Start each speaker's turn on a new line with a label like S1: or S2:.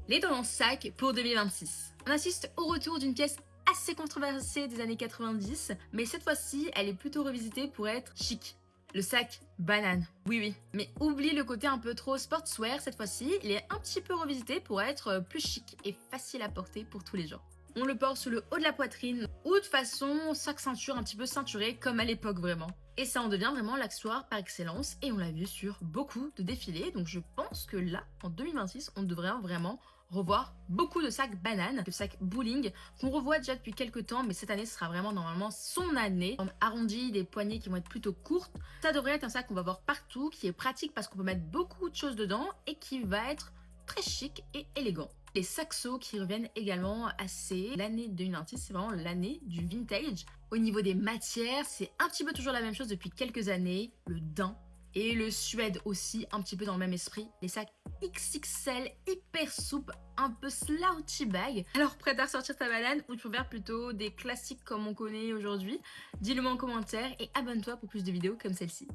S1: Les tendances sac pour 2026. On assiste au retour d'une pièce assez controversée des années 90, mais cette fois-ci, elle est plutôt revisitée pour être chic. Le sac banane. Oui, oui. Mais oublie le côté un peu trop sportswear cette fois-ci, il est un petit peu revisité pour être plus chic et facile à porter pour tous les gens. On le porte sur le haut de la poitrine ou de façon sac ceinture un petit peu ceinturé comme à l'époque vraiment. Et ça en devient vraiment l'accessoire par excellence et on l'a vu sur beaucoup de défilés. Donc je pense que là, en 2026, on devrait vraiment revoir beaucoup de sacs bananes, de sacs bowling qu'on revoit déjà depuis quelques temps, mais cette année ce sera vraiment normalement son année. Arrondi, des poignées qui vont être plutôt courtes. Ça devrait être un sac qu'on va voir partout, qui est pratique parce qu'on peut mettre beaucoup de choses dedans et qui va être très chic et élégant. Les saxos qui reviennent également assez. L'année 2026, c'est vraiment l'année du vintage. Au niveau des matières, c'est un petit peu toujours la même chose depuis quelques années. Le daim et le suède aussi, un petit peu dans le même esprit. Les sacs XXL, hyper souples, un peu slouchy bag. Alors prête à ressortir ta banane ou tu préfères plutôt des classiques comme on connaît aujourd'hui? Dis-le moi en commentaire et abonne-toi pour plus de vidéos comme celle-ci.